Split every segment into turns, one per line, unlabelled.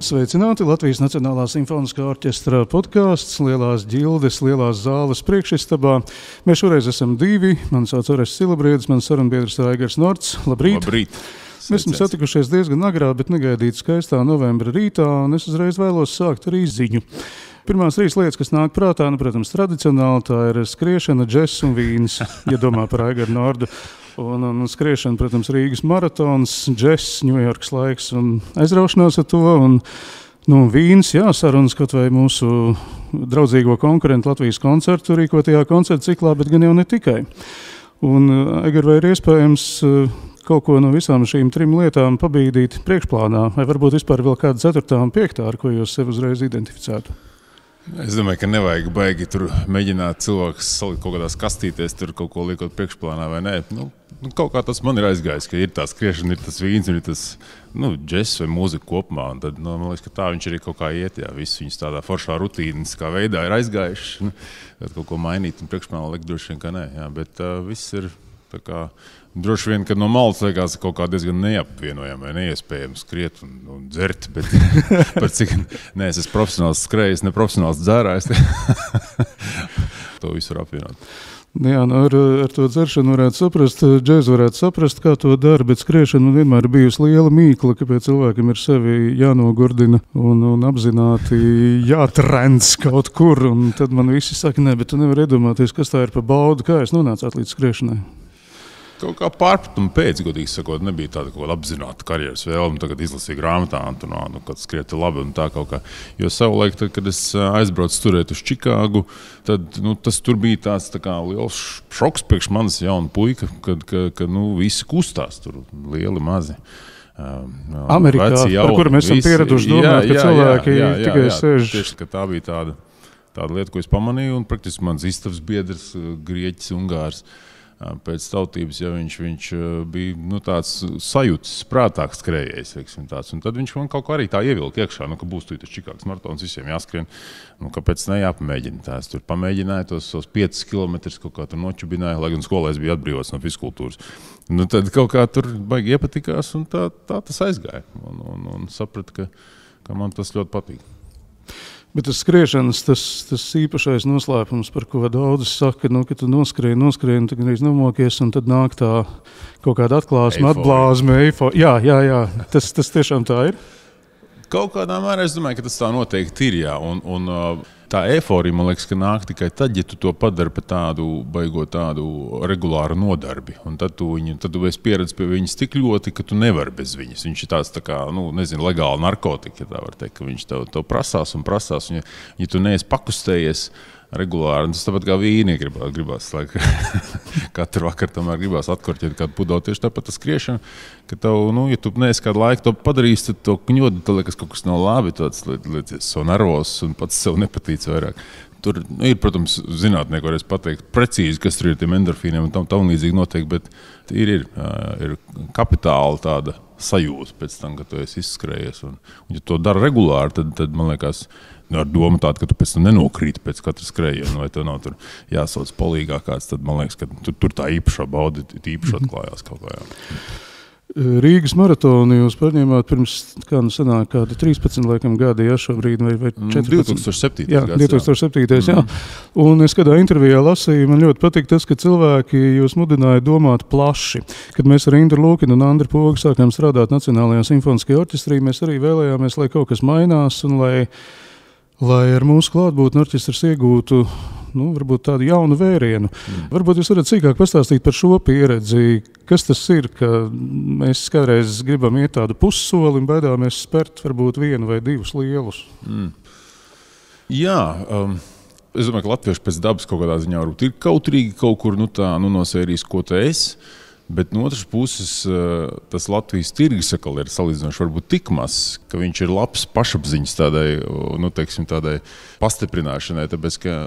Sveicināti Latvijas Nacionālā simfoniskā orķestra podkāsts Lielās ģildes, Lielās zāles priekšistabā. Mēs šoreiz esam divi. Mani sauc Orests Silabriedis, mans sarunbiedrs Aigars Norts. Labrīt!
Labrīt!
Mēs esam satikušies diezgan agrā, bet negaidīt skaistā novembra rītā, un es uzreiz vēlos sākt ar izziņu. Pirmās trīs lietas, kas nāk prātā, protams, tradicionāli, tā ir skriešana, džess un vīns, ja domā par Aigaru Nordu. Un skriešana, protams, Rīgas maratons, džess, Ņujorkas laiks un aizraušanās ar to. Un vīns, jā, sarunas kaut vai mūsu draudzīgo konkurentu Latvijas koncertu rīkotajā koncertu ciklā, bet gan jau ne tikai. Un, Aigar, vai ir iespējams kaut ko no visām šīm trim lietām pabīdīt priekšplānā? Vai varbūt vispār vēl kāda ceturtā un piektā, ar ko jūs sev uzreiz identificētu?
Es domāju, ka nevajag baigi tur mēģināt cilvēkus salikt kaut kādās kastītēs, tur kaut ko liekot priekšplānā vai nē. Kaut kā tas man ir aizgājis, ka ir tā skriešana, ir tas vīns, ir tas džess vai mūzika kopumā. Un tad, man liekas, ka tā viņš arī kaut kā iet, jā, viss viņas tādā foršā rutīnas kā veidā ir aizgājuši. Tad kaut ko mainīt un priekšplānā likt droši vien, ka nē. Jā, bet viss ir tā kā droši vien, ka no malas liekas kaut kā diezgan neapvienojami vai neiespējami skriet un dzert, bet par cik es esmu profesionāls skrējis, ne profesionāls dzērājs. To visu var apvienot.
Jā, ar to dzeršanu varētu saprast, džēzu varētu saprast, kā to dara, bet skriešana man vienmēr ir bijusi liela mīkla, kāpēc cilvēkam ir sevi jānogurdina un apzināti jātrends kaut kur, un tad man visi saka, nē, bet tu nevar iedomāties, kas tā ir pa baudu, kā es nonācāt līdz skriešanai.
Kaut kā pārpratuma pēc, godīgi sakot, nebija tāda kaut kāda apzināta karjeras vēlme. Tagad izlasīju grāmatā, un kad skrieti labi un tā kaut kā. Jo savulaik, tad, kad es aizbraucu turēt uz Čikāgu, tad tas tur bija tāds tā kā liels šoks priekš manis jauna puika, kad visi kustās tur lieli mazi.
Amerikā, par kuru mēs esam pieraduši domāt, ka cilvēki tikai sēž.
Tieši, ka tā bija tāda lieta, ko es pamanīju, un praktiski mans istabas biedrs, grieķis, ungārs, pēc tautības, ja viņš bija tāds sajūtas, prātāks skrējējs, veiksim tāds. Un tad viņš man kaut kā arī tā ievilka iekšā, ka būs tu tas Čikāgas maratons, visiem jāskrien. Kāpēc ne jāpamēģina tā? Es tur pamēģināju tos 5 kilometrus, kaut kā tur nočubināju, lai gan skolā es biju atbrīvots no fiskultūras. Tad kaut kā tur baigi iepatikās, un tā tas aizgāja. Un sapratu, ka man tas ļoti patīk.
Bet tas skriešanas, tas īpašais noslēpums, par ko daudzi saka, ka tu noskrien, tu gandrīz nomokies, un tad nāk tā kaut kāda atklāsme, atblāzme, eifo. Jā, tas tiešām tā ir.
Kaut kādā mērā es domāju, ka tas tā noteikti ir, jā. Un tā eiforija, man liekas, ka nāk tikai tad, ja tu to padari par tādu regulāru nodarbi. Un tad tu esi pieredzis pie viņas tik ļoti, ka tu nevari bez viņas. Viņš ir tāds tā kā, legāli narkotika, ja tā var teikt, ka viņš tev prasās. Un ja tu neesi pakustējies regulāri, un tas tāpat kā vīni gribās katru vakaru tomēr gribās atkorķēt kādu pudeli. Tieši tāpat tas skriešana, ka tev, ja tu neesi kādu laiku to padarījis, tad to kņodu, tad liekas kaut kas nav labi, tāds liekas so nervos un pats sev nepatīc vairāk. Tur ir, protams, zinātnieki varēs pateikt precīzi, kas tur ir tiem endorfīniem un tam līdzīgi notiek, bet ir kapitāla tāda sajūta pēc tam, kad tu esi izskrējies. Un ja to dara regulāri, tad man liekas, ar domu tādu, ka tu pēc tam nenokrīti pēc katra skrējiena, vai tev nav tur jāsauc polīgā kāds, tad man liekas, ka tur tā īpašā bauda īpaši atklājās kaut kā. Jā.
Rīgas maratonu jūs pārņēmāt pirms, kāda 13 laikam gadi, jā, šobrīd, vai 14?
2007.
Jā, 2007. Jā. Un es kādā intervijā lasīju, man ļoti patīk tas, ka cilvēki jūs mudināja domāt plaši. Kad mēs ar Indru Lūkinu un Andri Pogu sākām strādāt Nacionālajā simfoniskajā orķestrī, mēs arī vēlējāmies, lai kaut kas mainās un lai ar mūsu klātbūtni orķestrs iegūtu varbūt tādu jaunu vērienu. Varbūt jūs varat sīkāk pastāstīt par šo pieredzi. Kas tas ir, ka mēs kādreiz gribam iet tādu pussoli un baidāmies spērt varbūt vienu vai divus lielus?
Jā, es domāju, ka latvieši pēc dabas kaut kādā ziņā varbūt ir kautrīgi kaut kur no sērijas, ko te esi. Bet no otras puses, tas Latvijas tirgus ir salīdzinoši varbūt tik mazs, ka viņš ir labs pašapziņas tādai pastiprināšanai. Tāpēc, ka,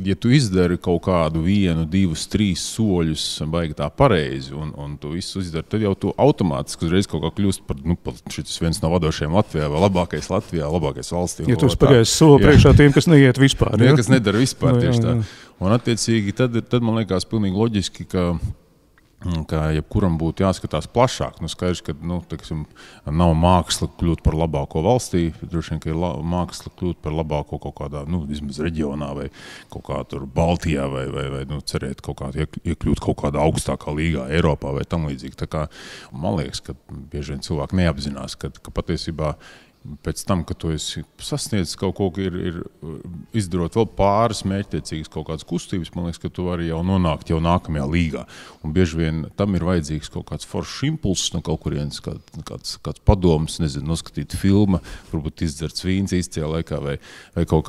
ja tu izdari kaut kādu 1, 2, 3 soļus baigi tā pareizi un tu visu izdari, tad jau tu automātiski uzreiz kaut kā kļūst par šis viens no vadošajiem Latvijā vai labākais Latvijā, labākais valstī.
Ja tu esi pagājis soli priekšā tiem, kas neiet vispār.
Kas nedara vispār tieši tā. Un attiecīgi tad man liekas pilnīgi loģiski, ka ka jebkuram būtu jāskatās plašāk. Skaidrs, ka nav māksla kļūt par labāko valstī, droši vien, ka ir māksla kļūt par labāko kaut kādā, vismaz reģionā vai kaut kā tur Baltijā vai cerēt kaut kā iekļūt kaut kādā augstākā līgā Eiropā vai tam līdzīgi. Tā kā man liekas, ka bieži vien cilvēki neapzinās, ka patiesībā pēc tam, kad tu esi sasniedzis kaut ko, ir izdarot vēl pāris mērķtiecīgas kaut kādas kustības, man liekas, ka tu vari jau nonākt jau nākamajā līgā. Un bieži vien tam ir vajadzīgs kaut kāds foršs impulss no kaut kurienes, kāds padoms, noskatīt filma, varbūt izdzerts vīns īstajā laikā vai kaut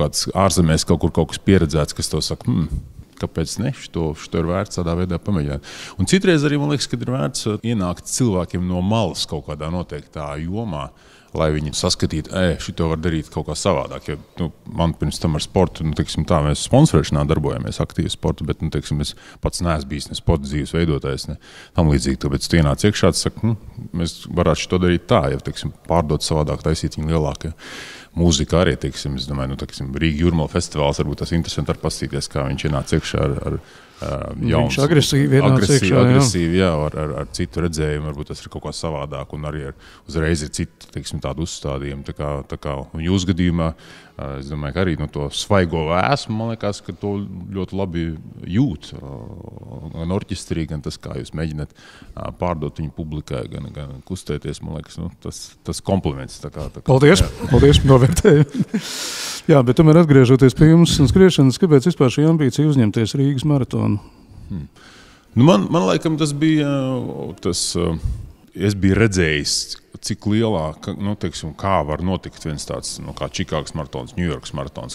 kāds ārzemēs kaut kas pieredzēts, kas tev saka, kāpēc ne, šo ir vērts tādā veidā pamēģināt. Un citreiz arī man liekas, ka ir vērts ienākt cilvēkiem no malas kaut kādā noteiktā jomā, lai viņi saskatītu, šito var darīt kaut kā savādāk. Jo, man pirms tam ar sportu, mēs sponsorēšanā darbojamies aktīvi sportu, bet, es pats neesmu bijis ne sporta dzīves veidotājs, ne tam līdzīgi. Tāpēc tu ienāc iekšā, saka, mēs varētu šito darīt tā, ja, pārdot savādāk, taisīt viņu lielāk. Ja. Mūzika arī, es domāju, Rīga Jūrmala festivāls, varbūt tas interesanti ar pastīties, kā viņš ienāc iekšā ar jauns,
agresīvi,
ar citu redzējumu, varbūt tas ir kaut kā savādāk, un arī uzreiz ir citi, tādi uzstādījumi. Tā kā jūsu gadījumā, es domāju, ka arī to svaigo vēsmu, man liekas, ka to ļoti labi jūt gan orķestrī, gan tas, kā jūs mēģināt pārdot viņu publikai, gan kustēties, man liekas, tas kompliments. Tā kā.
Paldies, novērtēju. Jā, bet tomēr atgriežoties pie jums un skriešanas, kāpēc vispār šī ambīcija uzņemties Rīgas maratonu?
Man laikam tas bija, es biju redzējis, cik lielā, kā var notikt viens tāds, kā Čikāgas maratons, Ņujorkas maratons,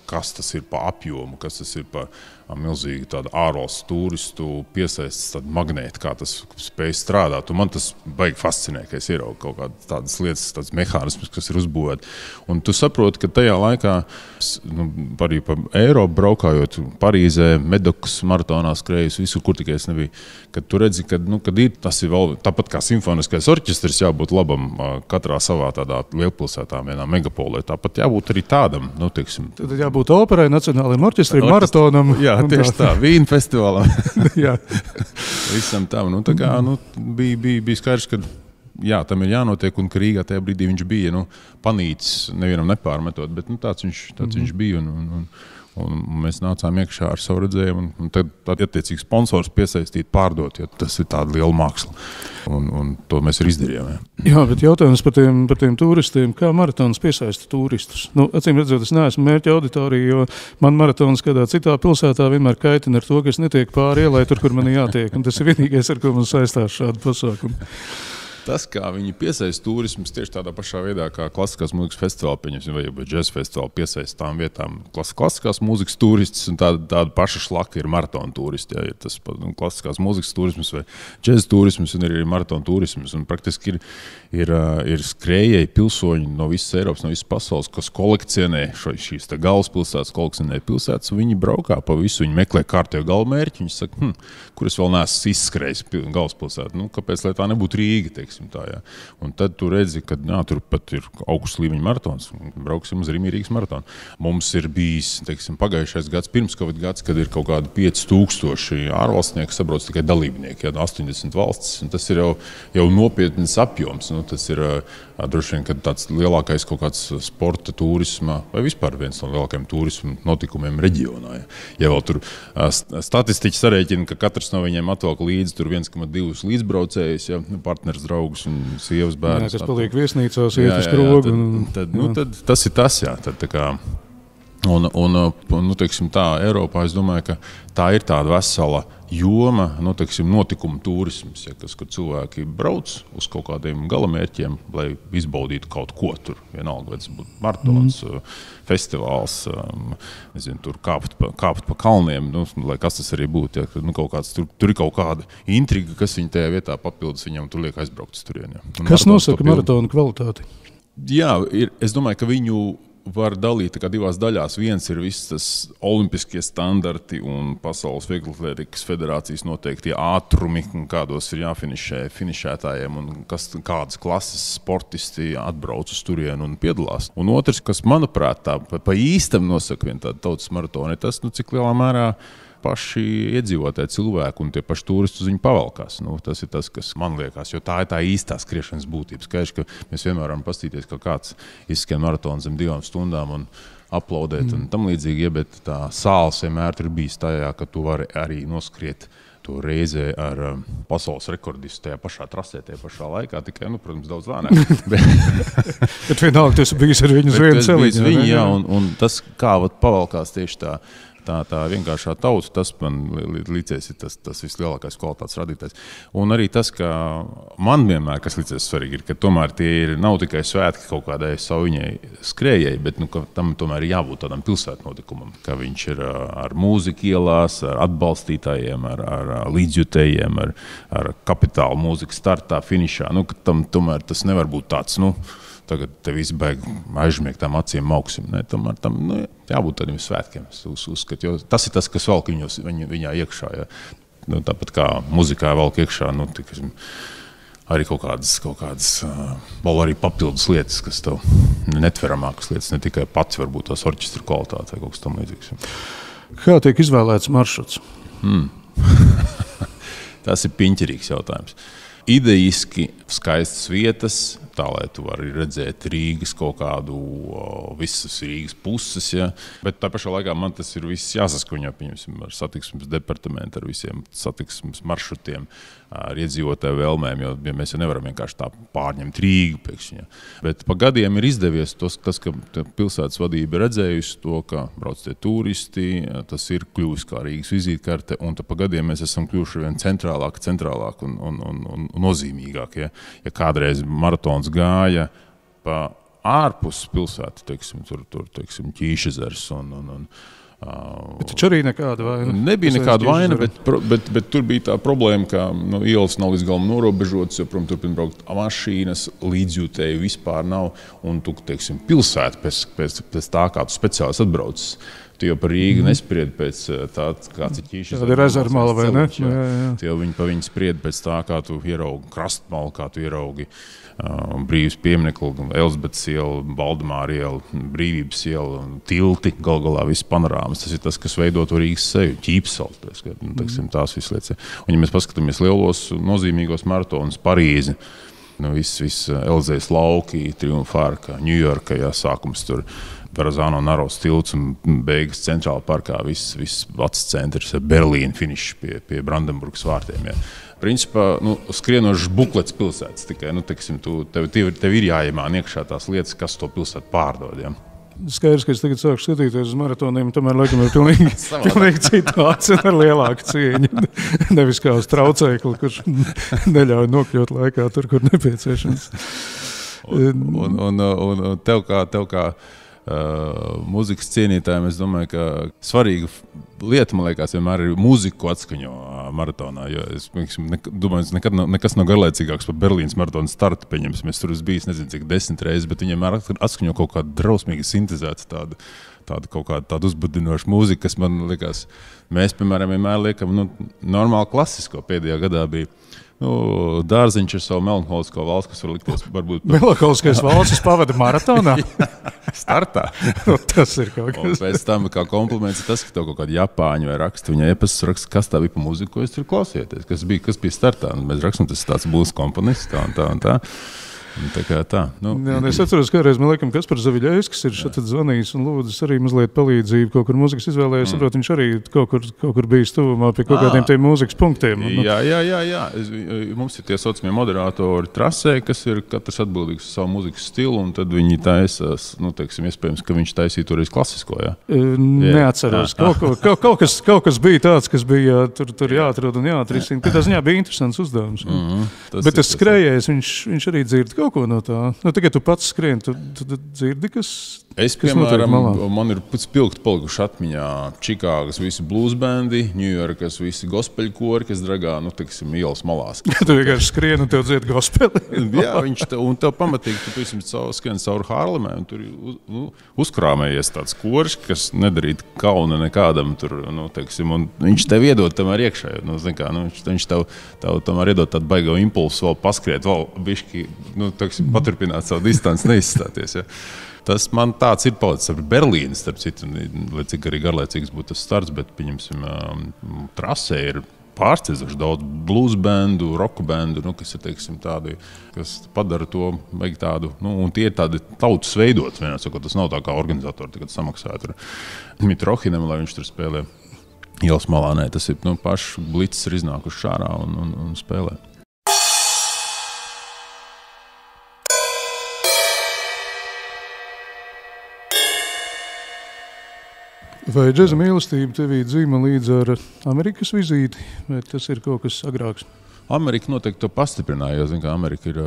kas tas ir pa apjomu, kas tas ir pa milzīgi tādu ārvalstu turistu piesaistes tādu magnētu, kā tas spēj strādāt. Un man tas baigi fascinē, ka es ieraugu kaut kādas tādas lietas, tādas mehānismus, kas ir uzbūvēti. Un tu saproti, ka tajā laikā, arī pa Eiropu braukājot, Parīzē, Medokas maratonā skrējus, visur, kur tikai es nebiju, kad tu redzi, kad ir, tas ir vēl tāpat kā simfoniskais orķestris jābūt labam katrā savā tādā lielpilsētā, vienā megapolē. Tāpat jābūt arī tādam,
Tad jābūt operai, nacionālajiem orķestrim, maratonam.
Jā, tieši tā, Vīna festivālam. Visam tam. Bija skaidrs, ka tam ir jānotiek, un ka Rīgā tajā brīdī viņš bija panīcis, nevienam nepārmetot, bet tāds viņš bija. Un mēs nācām iekšā ar savu redzējumu, un tad attiecīgi sponsors piesaistīt, pārdot, jo tas ir tāda liela māksla. Un to mēs arī izdarījām.
Jā, bet jautājums par tiem turistiem, kā maratons piesaista turistus? Acīm redzot, es neesmu mērķa auditorija, jo man maratons kādā citā pilsētā vienmēr kaitina ar to, ka es netiek pāri ielai tur, kur man jātiek. Un tas ir vienīgais, ar ko man saistās šādu pasākumu.
Tas, kā viņi piesaista turismus, tieši tādā pašā veidā, kā klasiskās mūzikas festivāli, vai džeza festivāli piesaista tām vietām klasiskās mūzikas turistus, un tāda paša šlaka ir maratona turisti. Ja, tas klasiskās mūzikas turismus vai džeza turismus, un ir maratona turismus. Un praktiski ir skrējēji pilsoņi no visas Eiropas, no visas pasaules, kas kolekcionē šīs galvaspilsētas, kolekcionē pilsētas, un viņi braukā pa visu, viņi meklē kārtējo galvmērķi, viņi saka, kur es vēl neesmu izskrējis galvaspilsētu, kāpēc, lai tā nebūtu Rīga, tā, ja. Un tad tu redzi, ka tur pat ir augsts līmeņa maratons, brauksim uz Rīgas maratonu. Mums ir bijis, pagājušais gads, pirms Covid gads, kad ir kaut kādi 5000 ārvalstnieki, sabrauc tikai dalībnieki, 80 valstis, un tas ir jau nopietns apjoms. Tas ir droši vien, kad tāds lielākais kaut kāds sporta turisma, vai vispār viens no lielākajiem turisma notikumiem reģionā. Ja vēl tur statistiķi sarēķina, ka katrs no viņiem atvelk līdzi tur 1,2 līdzbraucējus, ja, partners, draugus un sievas bērnus.
Jā, kas paliek viesnīcās, iet uz krogu.
Tad tas ir tas, jā. Tad, tā, Eiropā, es domāju, ka tā ir tāda vesela joma, notikuma turisms, ja, kur cilvēki brauc uz kaut kādiem galamērķiem, lai izbaudītu kaut ko tur. Vienalga, vai tas būtu maratons, festivāls, tur kāpt pa kalniem, lai kas tas arī būtu. Ja, tur ir kaut kāda intriga, kas viņa tajā vietā papildus viņam, tur liek aizbraukt uz turieni. Ja.
Kas nosaka maratona kvalitāti?
Jā, es domāju, ka viņu var dalīt divās daļās. Viens ir viss tas olimpiskie standarti un Pasaules vieglatlētikas federācijas noteiktie ātrumi, kādos ir jāfinišē finišētājiem un kādas klases sportisti atbrauc uz turienu un piedalās. Un otrs, kas, manuprāt, pa īstam nosaka vienu tādu tautas maratonu, tas, cik lielā mērā paši iedzīvotāji cilvēki un tie paši turisti uz viņu pavalkās. Nu, tas ir tas, kas man liekas, jo tā ir tā īstā skriešanas būtība. Skaidrs, ka mēs vienmēr varam pastīties, ka kāds izskrien maratonu zem 2 stundām un aplaudēt un tam līdzīgi, bet tā sāls vienmēr ir bijis tajā, ka tu vari arī noskriet to reizē ar pasaules rekordistu tajā pašā trasē, tajā pašā laikā, tikai, protams, daudz lēnāk.
Bet vienalga, tas bijis ar viņu uz vienu celiņu.
Jā, un tas, kā pavalkās tieši tā vienkāršā tauta, tas man līdzies ir tas vislielākais kvalitātes radītājs. Un arī tas, ka man vienmēr, kas līdzies svarīgi, ir, ka tomēr tie nav tikai svētki kaut kādai saviņai skrējai, bet ka tam tomēr ir jābūt tādam pilsētnotikumam, ka viņš ir ar mūziku ielās, ar atbalstītājiem, ar līdzjutējiem, ar kapitālu mūziku startā, finišā. Ka tam tomēr tas nevar būt tāds, tagad te visi baigi aizmiegt tām acīm mauksim. Tomēr tam jābūt tādiem svētkiem, uzskatu, jo tas ir tas, kas valk viņā iekšā. Ja. Tāpat kā muzikā valk iekšā, arī kaut kādas vēl arī papildus lietas, kas tev netveramākas lietas, ne tikai pats varbūt tās orķestra kvalitāte vai kaut kas tam līdzīgs.
Kā tiek izvēlēts maršruts?
Tas ir piņķerīgs jautājums. Idejiski skaistas vietas, tā lai tu vari redzēt Rīgas kaut kādu, visas Rīgas puses, ja. Bet tā pašā laikā man tas ir viss jāsaskaņo, pieņemsim, ar satiksmes departamentu, ar visiem satiksmes maršrutiem, ar iedzīvotāju vēlmēm, jo mēs jau nevaram vienkārši tā pārņemt Rīgu pēkšņi. Ja. Bet pa gadiem ir izdevies tas, ka pilsētas vadība ir redzējusi to, ka brauc tie turisti, tas ir kļuvis kā Rīgas vizītkarte, un pa gadiem mēs esam kļuvuši vien centrālāk un nozīmīgāk. Ja kādreiz maratons gāja pa ārpus pilsētu, teiksim, Ķīšezers
Bet taču arī nekāda vaina.
Nebija nekāda vaina, bet tur bija tā problēma, ka ielas nav līdz galam norobežotas, jo, protams, turpina braukt mašīnas, līdzjūtēju vispār nav, un tu, teiksim, pilsēta pēc tā, kā tu speciāli atbraucis. Tu jau par Rīgu nespriedi pēc tā, kāds ir Ķīšas.
Tāda ir ezermala, vai ne?
Tu jau viņi spriedi pēc tā, kā tu ieraugi krastmalu, kā tu ieraugi Brīvības pieminekli, Elizabetes iela, Valdemāra iela, Brīvības iela, tilti, galā viss panorāmas. Tas ir tas, kas veido to Rīgas seju, Ķīpsals, tās visas lietas. Un ja mēs paskatāmies lielos nozīmīgos maratonus, Parīzi, viss Elizejas lauki, Triumfa arka, Ņujorka, sākums tur, Verrazano Naros tilts un beigas centrāla parkā, viss vecs centrs, Berlīna finišs pie Brandenburgas vārtiem. Ja. Principā, skrienošs buklets pilsētas tikai, tev ir jāiemāna iekšā tās lietas, kas to pilsētu pārdod. Ja.
Skaidrs, ka es tagad sāku skatīties uz maratoniem, tomēr laikam ir pilnīgi citāts un ar lielāku cieņu. Nevis kā uz traucēkli, kurš neļauj nokļūt laikā tur, kur nepieciešams.
Un tev kā mūzikas cienītājiem, es domāju, ka svarīga lieta, man liekas, vienmēr ir mūziku atskaņo maratonā, jo es domāju, nekas nav garlaicīgāks par Berlīnas maratona startu, pieņems, mēs tur bijis, nezinu, cik 10 reizes, bet viņiem atskaņo kaut kādu drausmīgi sintezētu tādu uzbudinošu mūziku, kas man liekas, mēs, piemēram, vienmēr liekam, normāli klasisko pēdējā gadā bija. Dārziņš ar savu melanholisko valsts, kas var likties varbūt...
Melanholiskais valsts pavada maratonā?
Startā.
Tas ir kaut kas.
Un pēc tam, kā kompliments, ir tas, ka tev kaut kādi japāņi vai raksta, viņa iepasts raksta, kas tā bija pa mūziku, ko jūs tur klausieties, kas bija startā. Un mēs rakstam, tas tāds būs komponists, tā un tā. Tā kā tā.
Jā, es atceros, kādreiz man liekas, Kaspars Zaviļējs, kas ir šeit zvanījis un lūdzis arī mazliet palīdzību kaut kur mūzikas izvēlē. Es saprotu, viņš arī kaut kur bijis tuvumā pie kaut kādiem tiem mūzikas punktiem.
Jā. Mums ir tie saucamie moderatori trasē, kas ir katrs atbildīgs uz savu mūzikas stilu, un tad viņi taisās, iespējams, ka viņš taisīja toreiz klasisko, jā?
Neatceros. Kaut kas bija tāds, kas bija tur jāatrod un jāatrisina. Katrā ziņā bija interesants uzdevums. Bet tas skrējējs, viņš arī dzird kaut ko no tā. Tikai tu pats skrien, tu dzirdi, kas
piemēram, man ir spilgti palikuši atmiņā Čikāgas visi bluesbendi, Ņujorkas visi gospeļu kori, kas dragā, ielas malās.
Tu vienkārši skrien un tev dzied gospeli.
Jā, un tev pamatīgi, tu skrien cauri Hārlemē, un tur uzkrāmējies tāds koris, kas nedarīt kauna nekādam tur, un viņš tev iedod tamēr iekšā. Viņš tev tomēr iedod tādu baigo impulsu vēl paskriet, vēl bišķi, paturpināt savu distanci, neizstāties. Ja. Tas man tāds ir palicis ar Berlīnu, starp citu, lai cik arī garlaicīgs būtu tas starts, bet, pieņemsim, trasē ir pārsteidzoši daudz blues bandu, rocku bandu, kas ir, teiksim, tādi, kas padara to tādu, un tie ir tādi tautas veidots, vienādsakot, tas nav tā kā organizatori tagad samaksāja tur Mitrohinam, lai viņš tur spēlē. Ielas malā, nē, tas ir, paši blicis ir iznākuši šārā un spēlē.
Vai džeza mīlestība tevī dzīvo līdz ar Amerikas vizīti, vai tas ir kaut kas agrāks?
Amerika noteikti to pastiprināja, jo, ka Amerika ir,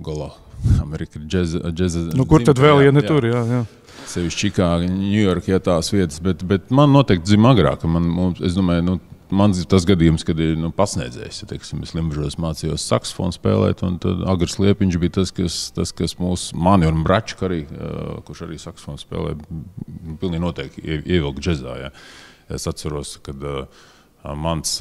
galā. Amerika ir džeza
kur tad vēl, ja ne tur, jā.
Sevišķi Čikāga, Ņujorka, tās vietas, bet man noteikti dzīvo agrāk. Es domāju, man ir tas gadījums, kad ir pasniedzējis. Ja, teiksim, es Limbažos mācījos saksofonu spēlēt, un tad Agars Liepiņš bija tas, kas mani un Bračku arī, kurš arī saksofonu spēlē, pilnīgi noteikti ievilka džezā. Ja. Es atceros, kad mans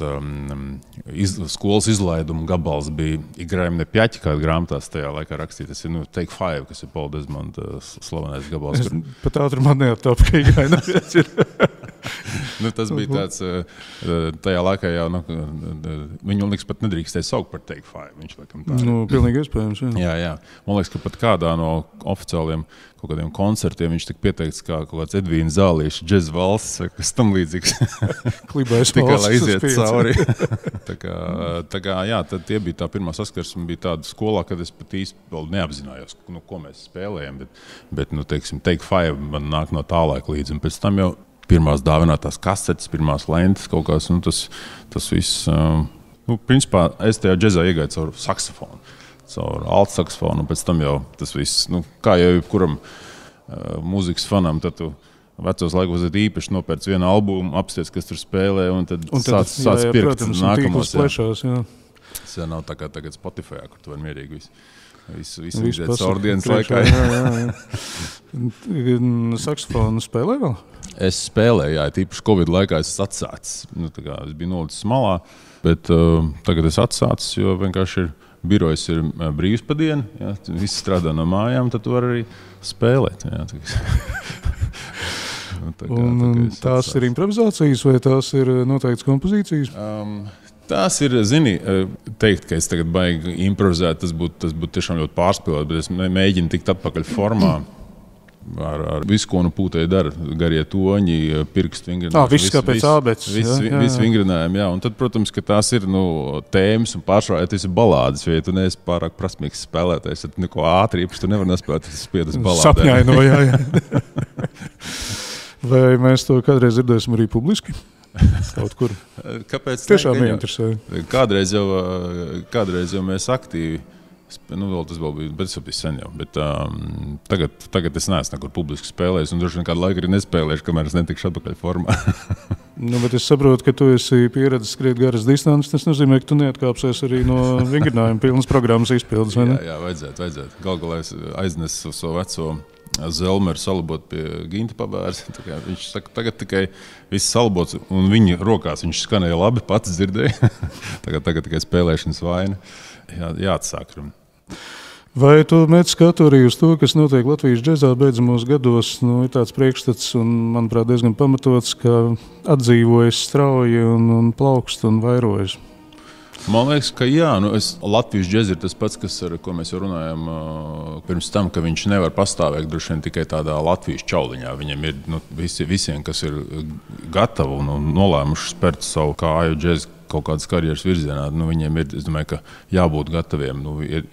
skolas izlaiduma gabals bija Igrājam ne pjaķi, kāda grāmatās tajā laikā rakstīja. Tas ir Take Five, kas ir Paul Desmonda slavenais gabals.
Pat ātri man neaptop, ka Igrājam ne pjaķi ir.
Tas bija tāds, tajā laikā jau, viņu liekas pat nedrīkstēja saukt par Take Five. Viņš laikam tā.
Pilnīgi iespējams, jā.
Jā. Man liekas, ka pat kādā no oficiāliem kaut kādiem koncertiem viņš tika pieteikts kā kaut kāds Edvīna Zālieša džez valsts vai kas tam līdzīgs.
Klibais
tikai, lai iziet cauri. tā kā, jā, tad tie bija tā pirmā saskarsme, bija tāda skolā, kad es pat īsti vēl neapzinājos, ko mēs spēlējam, bet teiksim, Take Five man nāk no tā laika līdzi, un pēc tam jau pirmās dāvinātās kasetes, pirmās lentes kaut kāds, tas viss, principā es tajā džezā iegāju caur saksofonu, caur altsaksofonu, un pēc tam jau tas viss, kā jau kuram mūzikas fanam, tad tu vecos laikos īpaši nopērc vienu albumu, apsties, kas tur spēlē, un tad sāc pirkt
protams,
nākamos.
Plešās, jā.
Tas jau nav tā kā tagad Spotify, kur tu var mierīgi visu iziet caur dienas laikā.
Jā. Saksofonu spēlē vēl?
Es spēlēju, tīpaši Covid laikā es atsācis. Es biju nolicis malā, bet tagad es atsācis, jo vienkārši birojas ir brīvs pa dienu, ja, visi strādā no mājām, tad tu vari arī spēlēt. Ja,
tās ir improvizācijas vai tās ir noteikts kompozīcijas?
Tās ir, teikt, ka es tagad baigi improvizēt, tas būtu tiešām ļoti pārspēlēt, bet es mēģinu tikt atpakaļ formā. Ar visu, ko pūtēji dara, garie toņi, pirkstu vingrinājumi.
Viss kā pēc ābeces.
Viss vingrinājumi, jā. Un tad, protams, ka tās ir tēmas un pārsvarā, ja tas ir balādes, jo ja tu neesi pārāk prasmīgs spēlētājs, tad neko ātri īpaši tu nevar nespēt, tas spiedas balādē.
Sapņaino, jā. Vai mēs to kādreiz dzirdēsim arī publiski? Kaut kur?
Kāpēc?
Tiešām neinteresē.
Kādreiz jau mēs aktīvi. Tas vēl bija, bet tas bija sen jau. Bet, tagad es neesmu nekur publiski spēlējis, un droši vien kādu laiku arī nespēlēšu, kamēr es netikšu atpakaļ formā.
Bet es saprotu, ka tu esi pieredzis skriet garas distances. Tas nozīmē, ka tu neatkāpsies arī no vingrinājuma pilnas programmas izpildes, vai ne?
Jā, vajadzētu. Galā es aiznesu savu veco Zelmeru salabot pie Ginta Pabērs. Viņš saka, tagad tikai viss salabots, un viņa rokās viņš skanēja labi, pats dzirdēja. tagad tikai spēlēšanas vaina. Jāatsāk.
Vai tu met skatu arī uz to, kas notiek Latvijas džezā beidzamos gados? Ir tāds priekšstats, un, manuprāt, diezgan pamatots, ka atdzīvojas strauji un plaukst un vairojas.
Man liekas, ka jā. Latvijas džez ir tas pats, ar ko mēs jau runājam pirms tam, ka viņš nevar pastāvēt droši vien tikai tādā Latvijas čauliņā. Viņam ir visiem, kas ir gatavi un nolēmuši spērt savu kāju džez kaut kādas karjeras virzienā, viņiem ir, es domāju, ka jābūt gataviem,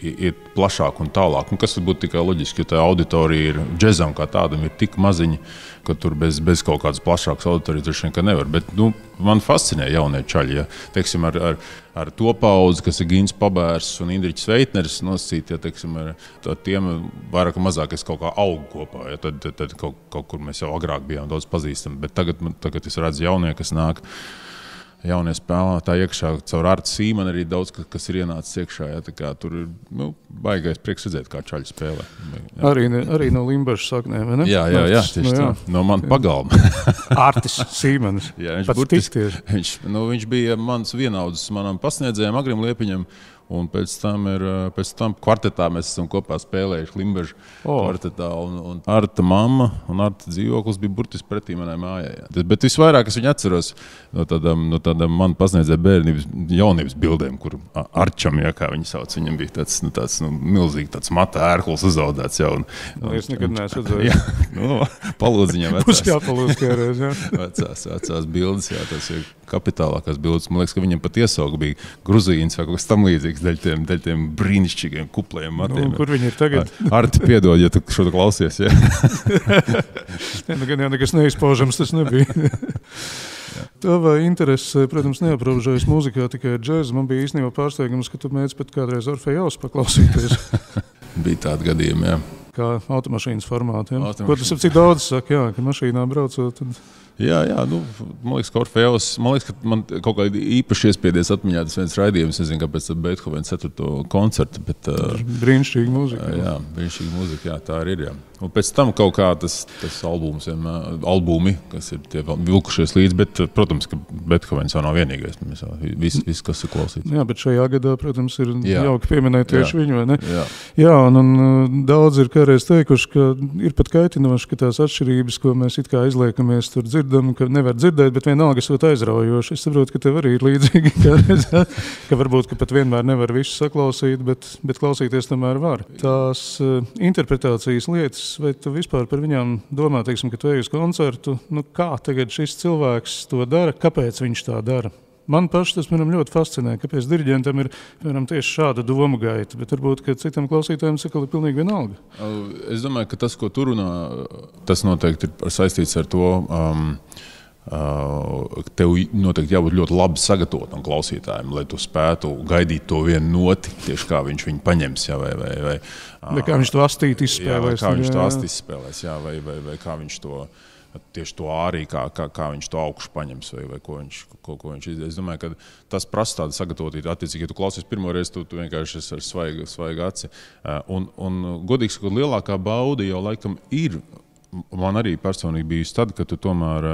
iet plašāk un tālāk. Kas būtu tikai loģiski, jo tā auditorija ir džezam kā tādam ir tik maziņa, ka tur bez kaut kādas plašākas auditorijas droši vien, ka nevar. Bet man fascinē jaunie čaļi. Ja, teiksim, ar to paudzi, kas ir Gins Pabērs un Indriķis Veitneris nosacīt, ja, teiksim, ar tiem vairāk un mazāk es kaut kā augu kopā. Ja, tad kaut kur mēs jau agrāk bijām daudz pazīstami. Bet tagad es redzu jaunie, kas nāk. Jaunie spēlētāji iekšā, caur Artu Sīmanu arī daudz, kas ir ienācis iekšā. Ja, tur ir baigais prieks redzēt, kā čaļi spēlē.
Jā. Arī no Limbažas saknēm, vai ne?
Jā, tieši tā. No man pagalma.
Artis Sīmanis.
Jā, viņš bija mans vienaudzis manam pasniedzējam, Agrim Liepiņam. Un pēc tam kvartetā mēs esam kopā spēlējuši Limbežu kvartetā. Un Arta mamma un Arta dzīvoklis bija burtiski pretī manai mājai. Jā. Bet visvairāk es viņu atceros no tādām man pasniedzēja bērnības jaunības bildēm, kur Arčam, ja, kā viņi sauc, viņam bija tāds milzīgi tāds mata ērklis uzaudēts. Jā,
es nekad neesmu redzējis.
Palūdziņā vecās.
Puskāpalūdz kērēs, jā.
Vecās bildes, jā, tas ir kapitālākās bildes. Man liekas, ka viņam pat iesauga bija gruzīns vai kaut kas tam līdzīgs daļ tiem brīnišķīgiem kuplējiem matiem.
Kur viņi ir tagad?
Arti, piedod, ja tu šo klausies, jā.
Gan nekas neizpaužams tas nebija. Tava interese, protams, neaprobežojas mūzikā tikai džēzu. Man bija īstenībā pārsteigums, ka tu mēdz pat kādreiz Orfejaus paklausīties.
Bija tādi gadījumi, jā.
Kā automašīnas formāti, jā. Ko tas cik daudz saka, jā, ka mašīnā braucot, tad...
Jā, man liekas, ka Orfejaus, man kaut kā īpaši iespiedies atmiņā tas viens raidījums, nezinu, kāpēc Beethovena 4. koncertu, bet...
Brīnišķīga mūzika.
Jā, brīnišķīga mūzika, jā, tā arī ir, jā. Un pēc tam kaut kā tas albumi, kas ir tie vilkušies līdz, bet, protams, ka Beethovens jau nav vienīgais, viss, kas ir klausīts.
Jā, bet šajā gadā, protams, ir jauki pieminēt tieši viņu, vai ne?
Jā,
un daudz ir kādreiz teikuši, ka ir pat kaitinoši, ka tās atšķirības, ko mēs it kā izliekamies tur dzirdam, ka nevar dzirdēt, bet vienalga esot aizraujoši. Es saprotu, ka tev arī ir līdzīgi, ka varbūt, ka pat vienmēr nevar visu saklausīt, bet klausīties tomēr var. Tās interpretācijas lietas, vai tu vispār par viņām domā, teiksim, ka tu ej uz koncertu, kā tagad šis cilvēks to dara, kāpēc viņš tā dara? Man paši tas, ļoti fascinē, kāpēc diriģentam ir, tieši šāda doma gaita, bet varbūt, ka citam klausītājiem sakal ir pilnīgi vienalga.
Es domāju, ka tas, ko tu runā, tas noteikti ir saistīts ar to, tev noteikti jābūt ļoti labi sagatavotam klausītājiem, lai tu spētu gaidīt to vienu noti, tieši kā viņš viņu paņems, jā, vai
kā viņš to astīt izspēlēs.
Jā, kā viņš to astīt izspēlēs, jā, vai kā viņš to... Tieši to arī, kā viņš to augšu paņems vai ko viņš izdarīs. Es domāju, ka tas prasa tādu sagatavotību. Attiecīgi, ja tu klausies pirmo reizi, tu vienkārši esi ar svaigu aci. Un godīgi sakot, lielākā bauda jau laikam ir, man arī personīgi bijusi tad, kad tu tomēr,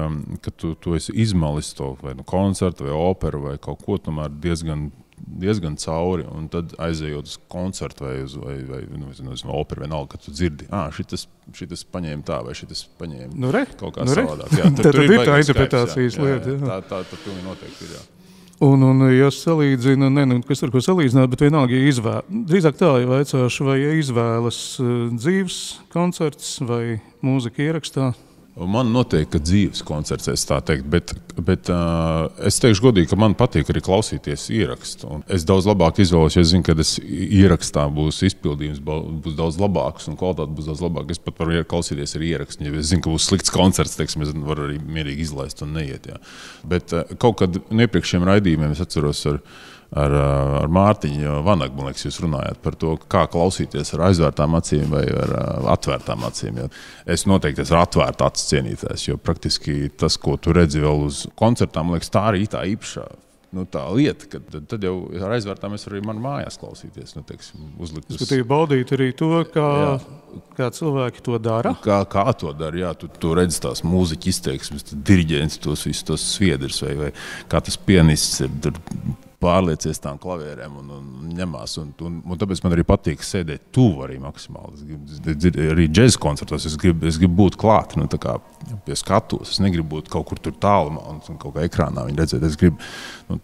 kad tu esi izmalis to vai koncertu vai operu vai kaut ko tomēr diezgan cauri, un tad aizejot uz koncertu vai operu vienalga, kad tu dzirdi, šitas paņēma tā vai šitas paņēma kaut kā savādāk. Jā,
tad ir tā interpretācijas lieta.
Tā pilnīgi noteikti ir, jā.
Un ja salīdzina, kas ar ko salīdzināt, bet vienalga drīzāk tā, ja vaicāšu, vai izvēlas dzīves koncerts vai mūzika ierakstā?
Man noteikti, ka dzīves koncerts, es tā teikt, bet es teikšu godīgi, ka man patīk arī klausīties ierakstu. Es daudz labāk izvēlos, ja es zinu, ka ierakstā būs izpildījums, būs daudz labāks un kvalitāte būs daudz labāka. Es pat varu klausīties arī ierakstu, ja es zinu, ka būs slikts koncerts, teiksim, es varu arī mierīgi izlaist un neiet. Jā. Bet kaut kad iepriekšējiem raidījumiem es atceros ar Mārtiņu Vanagu, man liekas, jūs runājāt par to, kā klausīties ar aizvērtām acīm vai ar atvērtām acīm. Ja. Es noteikti esmu atvērta acis cienītājs, jo praktiski tas, ko tu redzi vēl uz koncertām, man liekas, tā arī tā īpašā. Tā lieta, ka tad jau ar aizvērtām es varu arī man mājās klausīties, uzlikt.
Es skatīju baudīt arī to, kā cilvēki to dara.
Kā to dara, jā, tu redzi tās mūziķa izteiksmes, diriģents, tos sviedrus vai kā tas pianists ir pārliecies tām klavierēm un ņemās. Un tāpēc man arī patīk sēdēt tuvu arī maksimāli. Arī džēza koncertos es gribu būt klāt, tā kā pie skatuves. Es negribu būt kaut kur tur tālumā un kaut kā ekrānā viņu redzēt. Es gribu,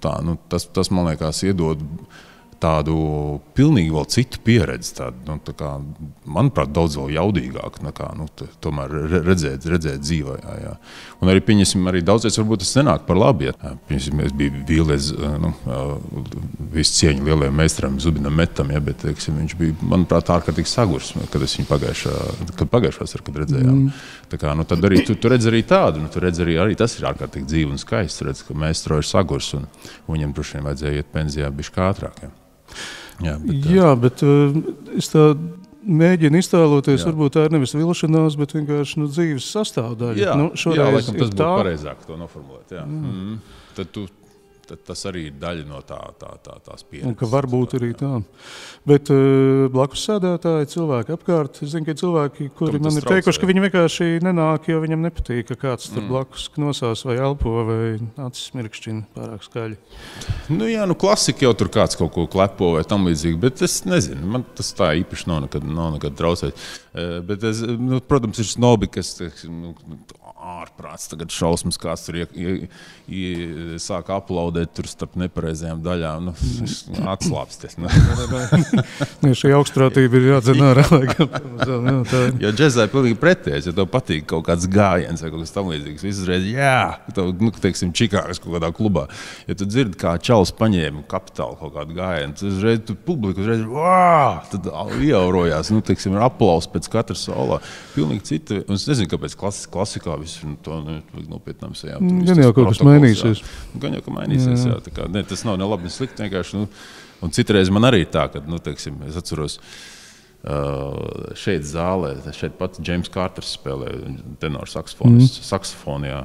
tas man liekas iedod tādu pilnīgi vēl citu pieredzi, manuprāt, daudz vēl jaudīgāk, tomēr redzēt dzīvē. Jā. Un arī, pieņemsim, arī daudzreiz varbūt tas nenāk par labi. Ja. Pieņemsim, es biju vīlies, visu cieņu lielajam meistaram Zubinam Metam, ja, bet, teiksim, viņš bija, manuprāt, ārkārtīgi sagurs, kad es viņu pagājušās kad redzējām. Tad arī tu redz arī tādu, tu redz arī tas ir ārkārtīgi dzīvi un skaists. Tu redz, ka meistro ir sagurs un viņam droši vien vajadzēja iet pensijā bišķi ātrāk. Ja.
Bet es tā mēģinu iztēloties, varbūt tā ir nevis vilšanās, bet vienkārši dzīves sastāvdaļa.
Jā, laikam tas būtu pareizāk to noformulēt. Jā. Tad tu tas arī ir daļa no tās pieredzes.
Un ka varbūt arī tā. Bet blakus sēdētāji, cilvēki apkārt, es zinu, ka cilvēki, kuri man ir teikuši, ka viņi vienkārši nenāk, jo viņam nepatīk, ka kāds tur blakus knosās vai elpo vai acis mirkšķina pārāk skaļi.
Klasika jau tur kāds kaut ko klepo vai tam līdzīgi, bet es nezinu, man tas tā īpaši nav nekad traucējis. Bet protams, ir snobi, kas ārprāts tagad šausmas, kāds tur sāk aplaudēt tur starp nepareizajām daļām. Atslāpsties.
Šī augstprātība ir jādzen ārā.
Jo džezā ir pilnīgi pretējs, ja tev patīk kaut kāds gājiens vai kaut kas tam līdzīgs. Viss uzreiz, teiksim, Čikāgas kaut kādā klubā. Ja tu dzirdi, kā čalis paņēma Kapitālu kaut kādu gājienu, tad uzreiz tu publiku uzreiz, tad ieaurojās, teiksim, ir aplaus pēc katra solā. Pilnīgi cita. Un es nezinu, kāpēc klasikā viss to nopietnām sajām.
Gan jau kaut kas mainīsies.
Gan jau, ka mainīsies, jā. Tā kā, tas nav ne labi, ne slikti, vienkārši. Un citreiz man arī tā, ka, teiksim, es atceros šeit zālē, šeit pat James Carters spēlē tenor saksofonu,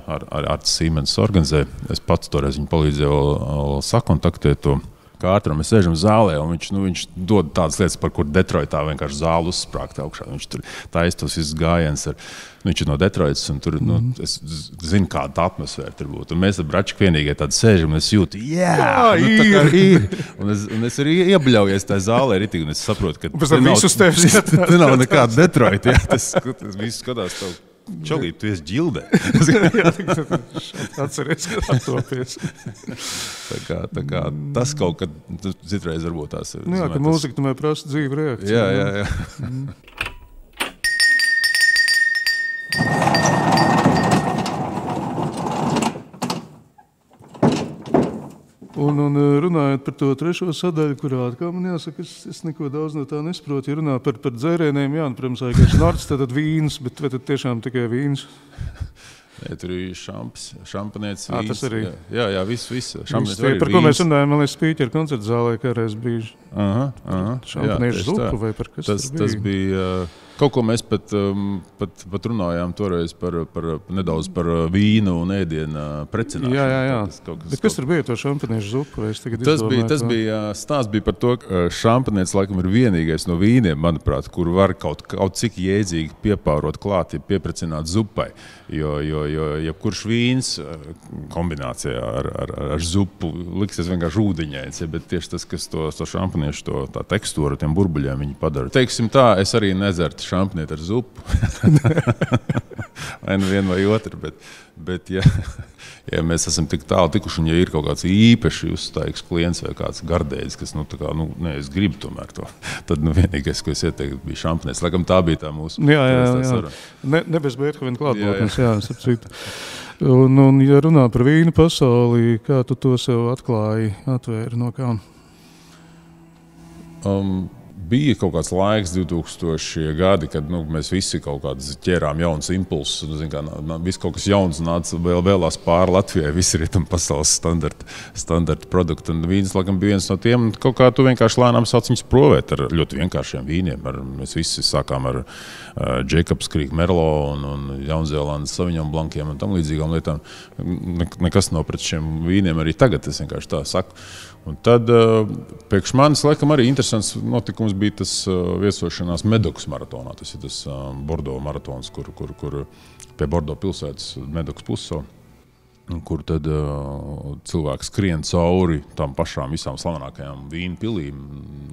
ar Siemens organizē. Es pats toreiz viņu palīdzēju sakontaktēt to Carteru. Mēs sēžam zālē, un viņš dod tādas lietas, par kur Detroitā vienkārši zāli uzsprāgta augšā. Viņš tur taisa tos visus gājienus. Viņš ir no Detroitas, un tur es zinu, kāda tā atmosfēra tur būtu. Un mēs ar Bračku vienīgie tādi sēžam, un es jūtu, ir. Un es arī iebļaujies tajā zālē, un es saprotu, ka te nav nekāda Detroita. Tas viss skatās tev. Čalīt, tu esi ģildē.
Atceries, ka attopies.
Tā kā tas kaut kad citreiz varbūt tās ir.
Ka mūzika tomēr prasa dzīvu reakciju.
Jā.
Un runājot par to trešo sadaļu, kurā atkal man jāsaka, es neko daudz no tā nesaprotu. Ja runā par dzērieniem, protams, vajag narts, tad vīns, bet vai tad tiešām tikai vīns?
Tur ir šampanietis, vīns.
Tas arī.
Jā, viss.
Par ko mēs runājam, man liekas, Spīķera koncerta zālē, kā reiz bija šampaniešu zupa vai par kas tas bija?
Tas bija... Kaut ko mēs pat runājām toreiz nedaudz par vīnu un ēdienu precināšanu.
Jā. Bet kas tur bija to šampaniešu zupu?
Tas bija stāsts par to, ka šampanietis laikam ir vienīgais no vīniem, manuprāt, kur var kaut cik jēdzīgi piepārot klāt, ja pieprecināt zupai. Jo jebkurš vīns kombinācijā ar zupu liksies vienkārši ūdeņains, bet tieši tas, kas to šampaniešu tā tekstūru, tiem burbuļiem viņi padara. Teiksim tā, es arī nezertu šampanieti ar zupu. Vai vienu vai otru, bet ja mēs esam tik tālu tikuši, un ja ir kaut kāds īpaši uzstājīgs klients vai kāds gardēģis, kas, es gribu tomēr to, tad vienīgais, ko es ieteiktu, bija šampanietis. Laikam tā bija tā mūsu.
Jā. Ne bez Beethovena klātbūtnes, jā. Un ja runā par vīnu pasauli, kā tu to sev atvēri no kā?
Bija kaut kāds laiks, 2000 gadi, kad mēs visi kaut kādas ķērām jaunas impulsus. Viss kaut kas jauns nāca vēlās pāri Latvijai. Visi rietumu pasaules standarta produkti. Un vīns, laikam, bija viens no tiem. Kaut kā tu vienkārši lēnām sāc viņus provēt ar ļoti vienkāršiem vīniem. Mēs visi sākām ar Jacobs Creek Merlot un Jaunzēlandes Sauvignon Blanciem un tam līdzīgām lietām. Nekas nav pret šiem vīniem arī tagad, es vienkārši tā saku. Un tad priekš manis laikam arī interesants notikums bija tas viesošanās Medokas maratonā. Tas ir tas Bordeaux maratons, kur pie Bordeaux pilsētas Medokas pusē, kur tad cilvēki skrien cauri tām pašām visām slavenākajām vīnu pilīm,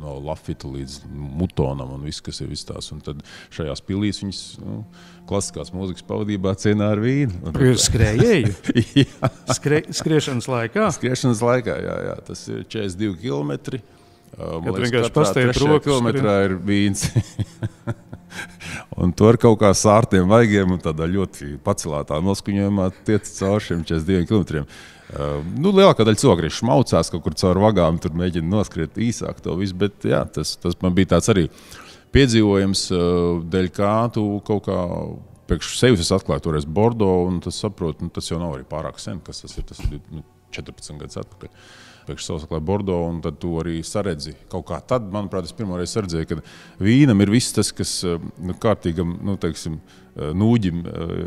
no Lafita līdz Mutonam un viss, kas ir viss tās. Un tad šajās pilīs viņas klasiskās mūzikas pavadībā cienā ar vīnu.
Skrējēju? Skriešanas laikā?
Skriešanas laikā, jā. Tas ir 42 kilometri.
Man liekas, katrā 3.
kilometrā ir vīns. Un to ar kaut kā sārtiem vaigiem un tādā ļoti pacelātā noskuņojumā tiec caur šiem 42 kilometriem. Lielākā daļa cilvēku arī šmaucās kaut kur caur vagām, tur mēģina noskriet īsāk to visu, bet jā, tas man bija tāds arī piedzīvojums, dēļ kā tu kaut kā priekš sevis es atklāju toreiz Bordeaux, un tas saprotu, tas jau nav arī pārāk sen, kas tas ir 14 gadus atpakaļ. priekš Sausaklē Bordo, un tad tu arī saredzi kaut kā. Tad, manuprāt, es pirmoreiz saredzēju, ka vīnam ir viss tas, kas kārtīgam, teiksim, nūģim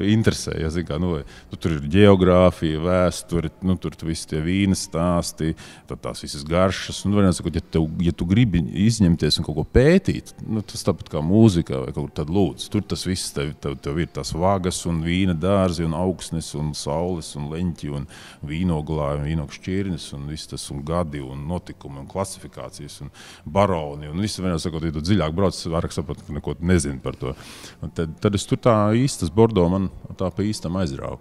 interesē. Ja, tur ir ģeogrāfija, vēsture, tur visi tie vīna stāsti, tad tās visas garšas. Un, sakot, ja tu gribi izņemties un kaut ko pētīt, tas tāpat kā mūzikā vai kaut kur tad lūdzu. Tur tas viss tev ir tās vagas un vīna dārzi un augsnes un saules un leņķi un vīnoglāji un vīnogu šķirnes un viss tas un gadi un notikumi un klasifikācijas un baroni. Un viss, sakot, ja tu dziļāk brauc, vairāk saprot, ka neko nezinu par to. Un tad es tur tā īstas Bordo man tā pa īstam aizrāvu.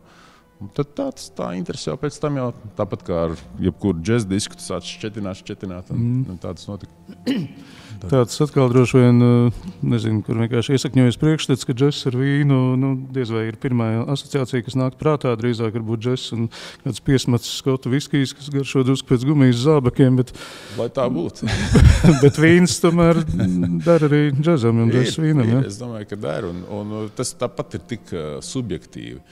Un tad tā interesi jau pēc tam jau tāpat kā ar jebkuru džez disku, tu sāc šķetināt un tāds notika.
Tāds atkal droši vien, nezinu, kur vienkārši iesakņojas priekšstats, ka džess ar vīnu, diez vai ir pirmā asociācija, kas nāk prātā, drīzāk varbūt džess un kāds piesmats skotu viskijs, kas garšo drusku pēc gumijas zābakiem, bet...
Lai tā būtu.
Bet vīns tomēr dara arī džezam un džess vīnam, ja?
Es domāju, ka dara, un tas tāpat ir tik subjektīvi.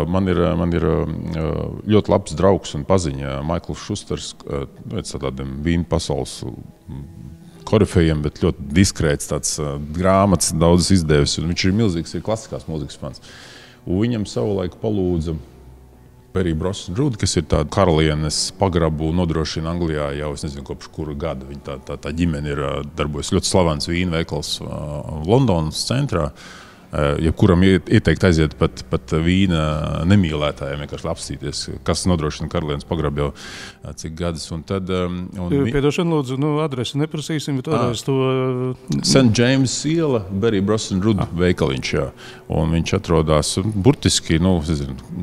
Man ir ļoti labs draugs un paziņa Maikls Šusters, viens tādiem vīnu pasaules korifejiem, bet ļoti diskrēts tāds grāmatas daudzas izdevis, un viņš ir milzīgs, ir klasiskās mūzikas fans. Un viņam savulaik palūdza Berry Brosnan Rood, kas ir tāda karalienes pagrabu nodrošina Anglijā jau, es nezinu, kopš kura gada. Viņa tā ģimene ir darbojas ļoti slavens vīnu veikals Londonas centrā. Jebkuram ieteikt aiziet pat vīna nemīlētājiem, vienkārši apstīties, kas nodrošina karalienes pagrabu jau cik gadus. Un tad...
Piedošana, lūdzu, adresi neprasīsim, bet vēlreiz to...
St. James iela, Berry Brosnan Rood veikaliņš, jā. Un viņš atrodās burtiski,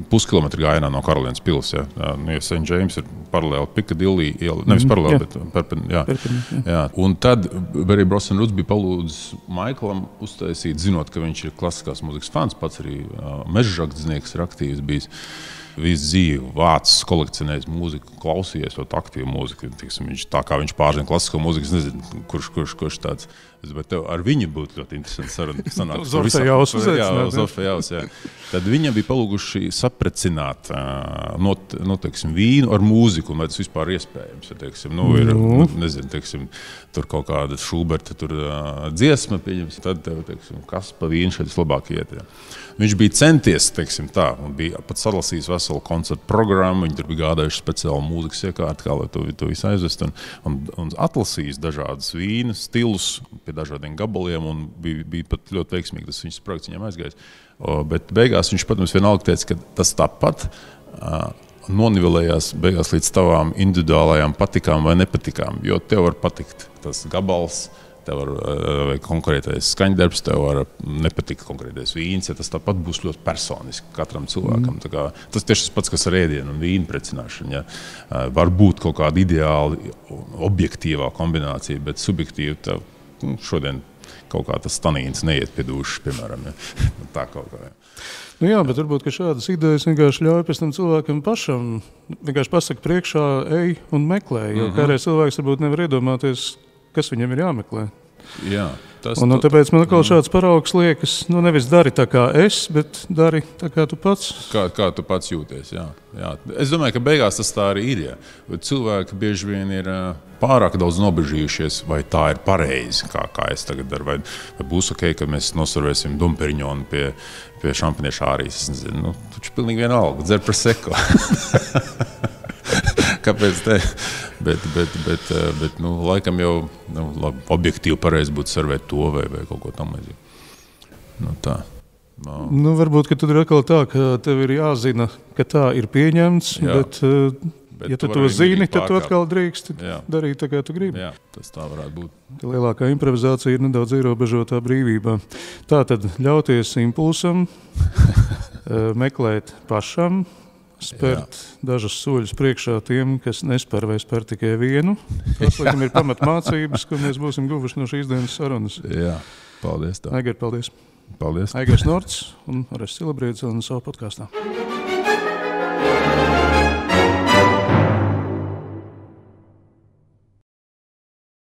puskilometru gājienā no karalienes pils, jā. Jo St. James ir paralēli Piccadilly iela, nevis paralēli, bet jā. Un tad Berry Brosnan Rood bija palūdzis Maiklam uztaisīt, zinot, ka viņš ir klasiskās mūzikas fans, pats arī mežžakdznieks ir aktīvs bijis. Visu dzīvi vācis, kolekcionējis mūziku, klausījies ļoti aktīvu mūziku. Viņš, tā kā viņš pārzina klasisko mūziku, es nezinu, kurš tāds. Bet tev ar viņu būtu ļoti interesanti saruna.
Zorfejaus uzaicināt.
Zorfejaus, jā. Tad viņam bija palūguši saprecināt vīnu ar mūziku, un vai tas vispār iespējams. Tur kaut kāda Šuberta dziesma, pieņems, tad tev, kas pa vīnu šeit vislabāk iet. Jā. Viņš bija centies, un bija pat salasījis veselu koncertu programmu, viņi tur bija gādājuši speciālu mūzikas iekārti, kā lai to visu aizvest, un atlasījis dažādas vīnu stilus pie dažādiem gabaliem, un bija pat ļoti veiksmīgi, tas viņas projekts viņam aizgājis. Bet beigās viņš, protams, vienalga teica, ka tas tāpat nonivelējās beigās līdz tavām individuālajām patikām vai nepatikām, jo tev var patikt tas gabals, tev var konkrētais skaņdarbs, tev var nepatikt konkrētais vīns, ja tas tāpat būs ļoti personiski katram cilvēkam. Tas tieši tas pats, kas ar ēdienu un vīnu precināšanu. Ja. Var būt kaut kāda ideāli objektīvā kombinācija, bet subjektīvi tev šodien kaut kā tas tanīns neiet pie dušas, piemēram. Ja. Tā kaut kā. Ja.
Jā, bet varbūt, ka šādas idejas vienkārši ļauj pēc tam cilvēkam pašam vienkārši pasaka priekšā, ej un meklē, jo kādreiz cilvēks varbūt nevar iedomāties, kas viņam ir jāmeklē.
Jā,
tāpēc man atkal šāds paraugs liekas, nevis dari tā kā es, bet dari tā kā tu pats.
Kā tu pats jūties, jā. Es domāju, ka beigās tas tā arī ir, jā. Cilvēki bieži vien ir pārāk daudz nobežījušies, vai tā ir pareizi, kā es tagad daru, vai būs ok, ka mēs noservēsim dumperiņonu pie šampanieša ārijas, es nezinu, taču pilnīgi vienalga, dzer prosecco. Kāpēc te? Bet laikam jau objektīvi pareizi būtu servēt to vai kaut ko tam līdzīgi. Tā.
Varbūt, ka tad ir atkal tā, ka tev ir jāzina, ka tā ir pieņemts, bet ja tu to zini, tad tu atkal drīkst darīt tā, kā tu gribi.
Jā, tas tā varētu būt.
Lielākā improvizācija ir nedaudz ierobežotā brīvībā. Tā tad ļauties impulsam, meklēt pašam, spērt dažus soļus priekšā tiem, kas nespēr vai spēr tikai vienu. Tas, laikam, ir pamatmācības, ko mēs būsim guvuši no šīs dienas sarunas.
Jā, paldies.
Aigar, paldies.
Paldies.
Aigars Norts un Ares Silabriedze un savu podkāstā.